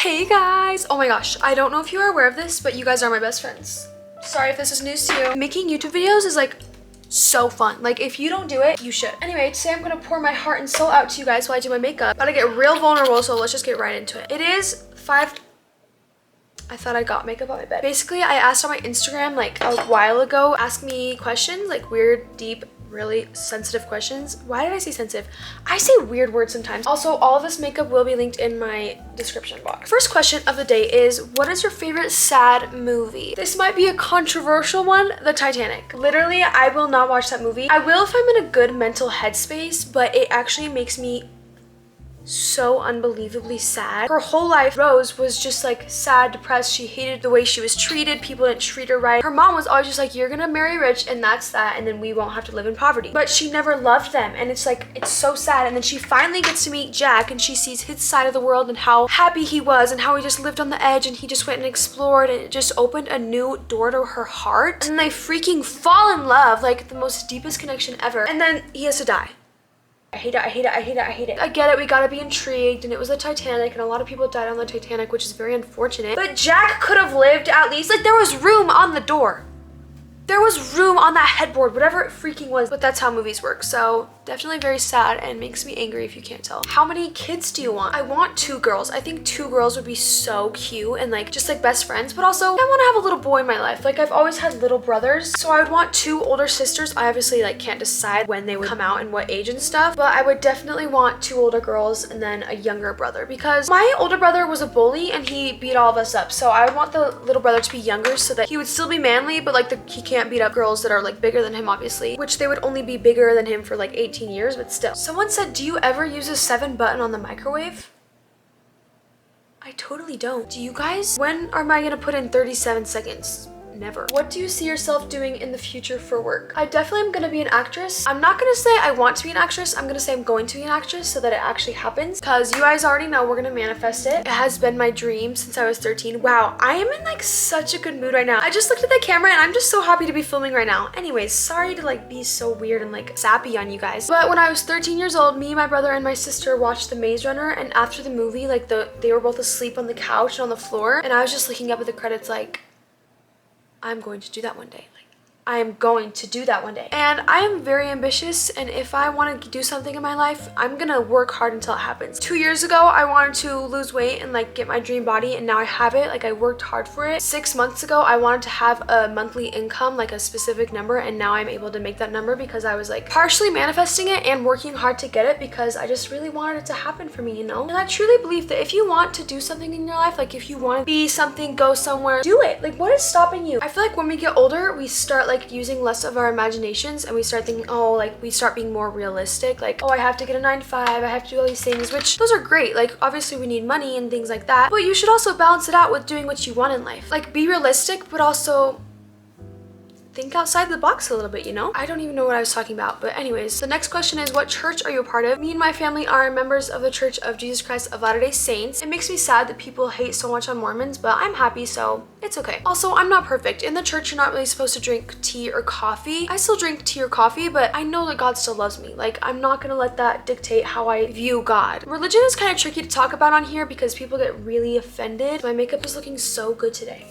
Hey guys! Oh my gosh, I don't know if you are aware of this, but you guys are my best friends. Sorry if this is news to you. Making YouTube videos is like so fun. Like if you don't do it, you should. Anyway, today I'm gonna pour my heart and soul out to you guys while I do my makeup. Gotta get real vulnerable, so let's just get right into it. It is 5. I thought I got makeup on my bed. Basically, I asked on my Instagram like a while ago, ask me questions, like weird, deep, really sensitive questions. Why did I say sensitive? I say weird words sometimes. Also, all of this makeup will be linked in my description box. First question of the day is, what is your favorite sad movie? This might be a controversial one, the Titanic. Literally, I will not watch that movie. I will if I'm in a good mental headspace, but it actually makes me so unbelievably sad. Her whole life, Rose was just like sad, depressed. She hated the way she was treated. People didn't treat her right. Her mom was always just like, you're gonna marry rich and that's that, and then we won't have to live in poverty. But she never loved them, and it's like, it's so sad. And then she finally gets to meet Jack, and she sees his side of the world and how happy he was and how he just lived on the edge and he just went and explored, and it just opened a new door to her heart. And they freaking fall in love, like the most deepest connection ever. And then he has to die. I hate it, I hate it, I hate it, I hate it. I get it, we gotta be intrigued, and it was the Titanic, and a lot of people died on the Titanic, which is very unfortunate. But Jack could have lived at least, like there was room on the door. There was room on that headboard, whatever it freaking was. But that's how movies work, so definitely very sad and makes me angry if you can't tell. How many kids do you want? I want 2 girls. I think 2 girls would be so cute and like just like best friends, but also I want to have a little boy in my life. Like I've always had little brothers, so I would want 2 older sisters. I obviously like can't decide when they would come out and what age and stuff, but I would definitely want 2 older girls and then a younger brother, because my older brother was a bully and he beat all of us up. So I would want the little brother to be younger so that he would still be manly, but like he can't beat up girls that are like bigger than him, obviously, which they would only be bigger than him for like 18 years, but still. Someone said, do you ever use a 7 button on the microwave? I totally don't. Do you guys? When am I gonna put in 37 seconds? Never. What do you see yourself doing in the future for work? I definitely am gonna be an actress. I'm not gonna say I want to be an actress. I'm gonna say I'm going to be an actress so that it actually happens, because you guys already know we're gonna manifest it. It has been my dream since I was 13. Wow, I am in like such a good mood right now. I just looked at the camera and I'm just so happy to be filming right now. Anyways, sorry to like be so weird and like sappy on you guys. But when I was 13 years old, me, my brother, and my sister watched The Maze Runner, and after the movie, like they were both asleep on the couch and on the floor, and I was just looking up at the credits like, I'm going to do that one day. Like, I am going to do that one day. And I am very ambitious, and if I want to do something in my life, I'm gonna work hard until it happens. 2 years ago, I wanted to lose weight and like get my dream body, and now I have it. Like I worked hard for it. 6 months ago, I wanted to have a monthly income, like a specific number, and now I'm able to make that number because I was like partially manifesting it and working hard to get it, because I just really wanted it to happen for me, you know? And I truly believe that if you want to do something in your life, like if you want to be something, go somewhere, do it. Like what is stopping you? I feel like when we get older, we start like using less of our imaginations, and we start thinking, oh, like we start being more realistic, like, oh, I have to get a 9 to 5, I have to do all these things, which those are great. Like obviously we need money and things like that, but you should also balance it out with doing what you want in life. Like be realistic, but also think outside the box a little bit, you know? I don't even know what I was talking about, but anyways, the next question is, what church are you a part of? Me and my family are members of the Church of Jesus Christ of Latter-day Saints. It makes me sad that people hate so much on Mormons, but I'm happy, so it's okay. Also, I'm not perfect. In the church, you're not really supposed to drink tea or coffee. I still drink tea or coffee, but I know that God still loves me. Like, I'm not gonna let that dictate how I view God. Religion is kind of tricky to talk about on here because people get really offended. My makeup is looking so good today.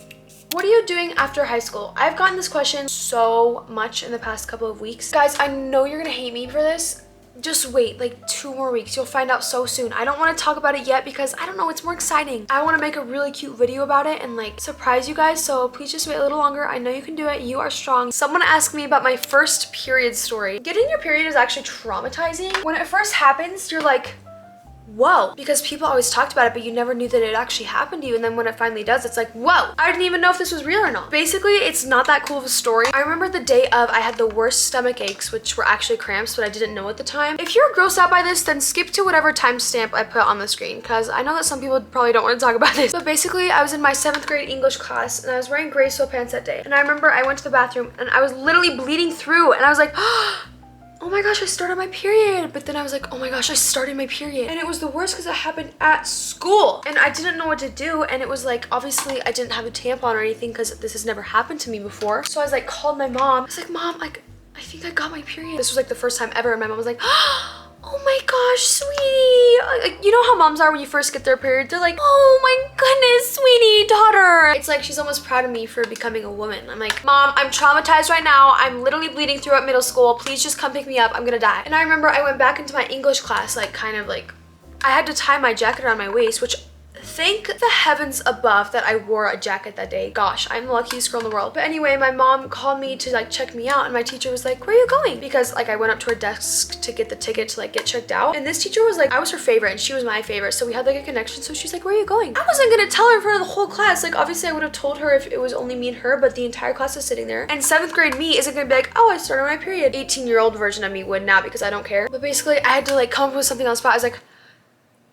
What are you doing after high school? I've gotten this question so much in the past couple of weeks. Guys, I know you're gonna hate me for this. Just wait like 2 more weeks. You'll find out so soon. I don't want to talk about it yet because I don't know, it's more exciting. I want to make a really cute video about it and like surprise you guys, so please just wait a little longer. I know you can do it. You are strong. Someone asked me about my first period story. Getting your period is actually traumatizing. When it first happens, you're like, whoa, because people always talked about it, but you never knew that it actually happened to you. And then when it finally does, it's like, whoa, I didn't even know if this was real or not. Basically, it's not that cool of a story. I remember the day of, I had the worst stomach aches, which were actually cramps, but I didn't know at the time. If you're grossed out by this, then skip to whatever timestamp I put on the screen, because I know that some people probably don't want to talk about this. But basically, I was in my 7th grade English class, and I was wearing gray sweatpants that day. And I remember I went to the bathroom, and I was literally bleeding through, and I was like, oh my gosh, I started my period. But then I was like, oh my gosh, I started my period. And it was the worst because it happened at school. And I didn't know what to do. And it was like, obviously I didn't have a tampon or anything because this has never happened to me before. So I was like, called my mom. I was like, Mom, like, I think I got my period. This was like the first time ever. And my mom was like, oh my gosh, sweetie. Like, you know how moms are when you first get their period? They're like, oh my It's like she's almost proud of me for becoming a woman. I'm like, Mom, I'm traumatized right now. I'm literally bleeding through at middle school. Please just come pick me up. I'm gonna die. And I remember I went back into my English class, like kind of like, I had to tie my jacket around my waist, which thank the heavens above that I wore a jacket that day. Gosh, I'm the luckiest girl in the world. But anyway, my mom called me to like check me out, and my teacher was like, where are you going? Because like I went up to her desk to get the ticket to like get checked out, and this teacher was like, I was her favorite and she was my favorite, so we had like a connection. So she's like, where are you going? I wasn't gonna tell her in front of the whole class. Like obviously I would have told her if it was only me and her, but the entire class is sitting there, and 7th grade me isn't gonna be like, oh, I started my period. 18-year-old version of me would now, because I don't care. But basically I had to like come up with something on the spot. I was like,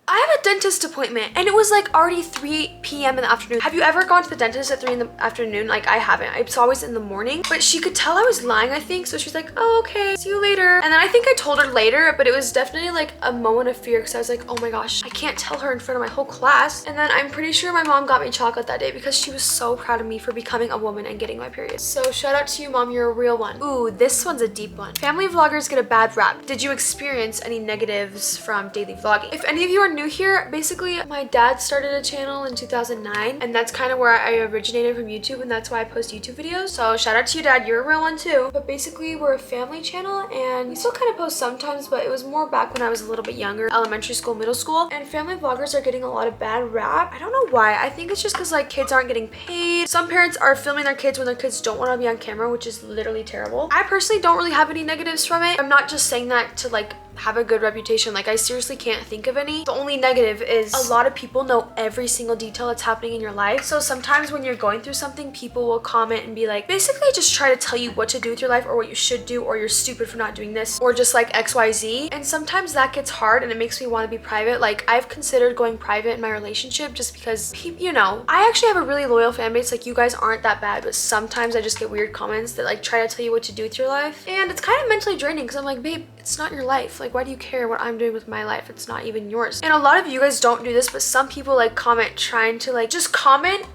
I have a dentist appointment, and it was like already 3 p.m. in the afternoon. Have you ever gone to the dentist at 3 in the afternoon? Like I haven't. It's always in the morning. But she could tell I was lying, I think. So she's like, oh, okay, see you later. And then I think I told her later, but it was definitely like a moment of fear because I was like, oh my gosh, I can't tell her in front of my whole class. And then I'm pretty sure my mom got me chocolate that day because she was so proud of me for becoming a woman and getting my period. So shout out to you, Mom. You're a real one. Ooh, this one's a deep one. Family vloggers get a bad rap. Did you experience any negatives from daily vlogging? If any of you are new here, basically my dad started a channel in 2009, and that's kind of where I originated from YouTube, and that's why I post YouTube videos. So shout out to you, Dad. You're a real one too. But basically we're a family channel, and we still kind of post sometimes, but it was more back when I was a little bit younger, elementary school, middle school. And family vloggers are getting a lot of bad rap. I don't know why. I think it's just because like kids aren't getting paid. Some parents are filming their kids when their kids don't want to be on camera, which is literally terrible. I personally don't really have any negatives from it. I'm not just saying that to like have a good reputation. Like I seriously can't think of any. The only negative is a lot of people know every single detail that's happening in your life. So sometimes when you're going through something, people will comment and be like, basically just try to tell you what to do with your life, or what you should do, or you're stupid for not doing this, or just like XYZ. And sometimes that gets hard and it makes me want to be private. Like I've considered going private in my relationship just because, you know, I actually have a really loyal fan base. Like you guys aren't that bad, but sometimes I just get weird comments that like try to tell you what to do with your life. And it's kind of mentally draining because I'm like, babe, it's not your life. Like why do you care what I'm doing with my life? It's not even yours. And a lot of you guys don't do this, but some people like comment trying to like just comment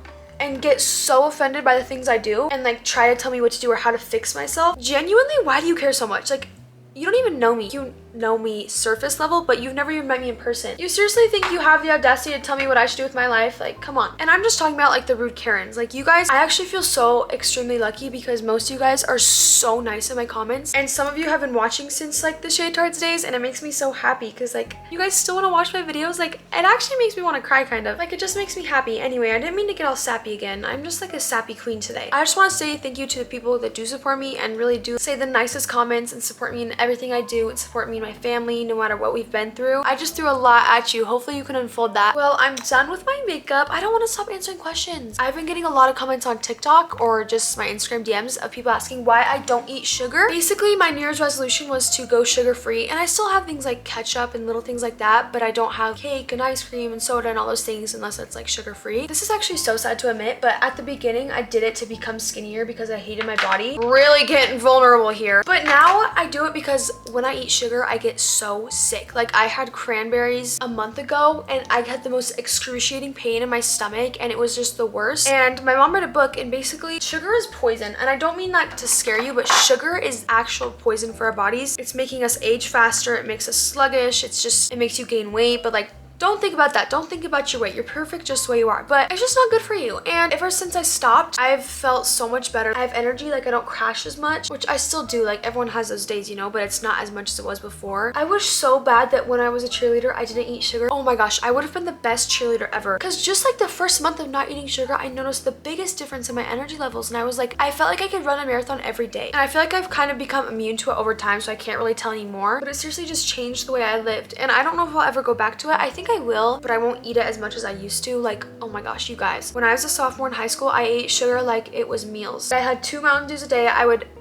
and get so offended by the things I do and like try to tell me what to do or how to fix myself. Genuinely, why do you care so much? Like you don't even know me. You know me surface level, but you've never even met me in person. You seriously think you have the audacity to tell me what I should do with my life? Like, come on. And I'm just talking about like the rude Karens. Like you guys, I actually feel so extremely lucky because most of you guys are so nice in my comments, and some of you have been watching since like the Shade Tarts days, and it makes me so happy because like you guys still want to watch my videos. Like it actually makes me want to cry, kind of. Like it just makes me happy. Anyway, I didn't mean to get all sappy again. I'm just like a sappy queen today. I just want to say thank you to the people that do support me and really do say the nicest comments and support me in everything I do and support me and my family no matter what we've been through. I just threw a lot at you. Hopefully you can unfold that. Well, I'm done with my makeup. I don't want to stop answering questions. I've been getting a lot of comments on TikTok or just my Instagram DMs of people asking why I don't eat sugar. Basically, my New Year's resolution was to go sugar-free, and I still have things like ketchup and little things like that, but I don't have cake and ice cream and soda and all those things unless it's like sugar-free. This is actually so sad to admit, but at the beginning I did it to become skinnier because I hated my body. Really getting vulnerable here. But now I do it because when I eat sugar, I get so sick. Like I had cranberries a month ago and I had the most excruciating pain in my stomach, and it was just the worst. And my mom read a book, and basically sugar is poison. And I don't mean that to scare you, but sugar is actual poison for our bodies. It's making us age faster. It makes us sluggish. It makes you gain weight. But like, don't think about that. Don't think about your weight. You're perfect just the way you are. But it's just not good for you. And ever since I stopped, I've felt so much better. I have energy. Like I don't crash as much, which I still do. Like everyone has those days, you know, but it's not as much as it was before. I wish so bad that when I was a cheerleader, I didn't eat sugar. Oh my gosh, I would have been the best cheerleader ever. Because just like the first month of not eating sugar, I noticed the biggest difference in my energy levels. And I was like, I felt like I could run a marathon every day. And I feel like I've kind of become immune to it over time, so I can't really tell anymore. But it seriously just changed the way I lived. And I don't know if I'll ever go back to it. I think I will, but I won't eat it as much as I used to. Like, oh my gosh, you guys. When I was a sophomore in high school, I ate sugar like it was meals. I had 2 Mountain Dews a day.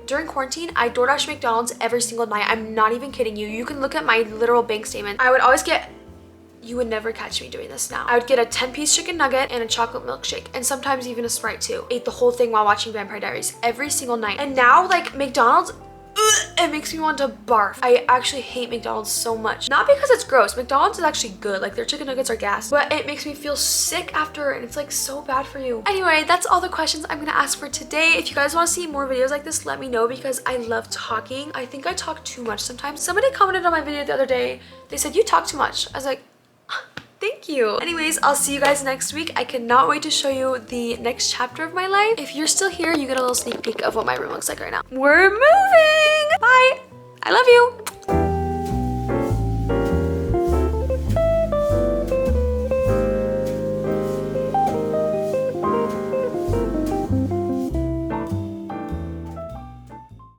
During quarantine, I DoorDash McDonald's every single night. I'm not even kidding you. You can look at my literal bank statement. I would always get, you would never catch me doing this now. I would get a 10-piece chicken nugget and a chocolate milkshake, and sometimes even a Sprite too. Ate the whole thing while watching Vampire Diaries every single night. And now, like, McDonald's, it makes me want to barf. I actually hate McDonald's so much. Not because it's gross. McDonald's is actually good. Like their chicken nuggets are gas, but it makes me feel sick after, and it's like so bad for you. Anyway, that's all the questions I'm gonna ask for today. If you guys want to see more videos like this, let me know because I love talking. I think I talk too much sometimes. Somebody commented on my video the other day. They said, you talk too much. I was like, Thank you. Anyways, I'll see you guys next week. I cannot wait to show you the next chapter of my life. If you're still here, you get a little sneak peek of what my room looks like right now. We're moving. Bye. I love you.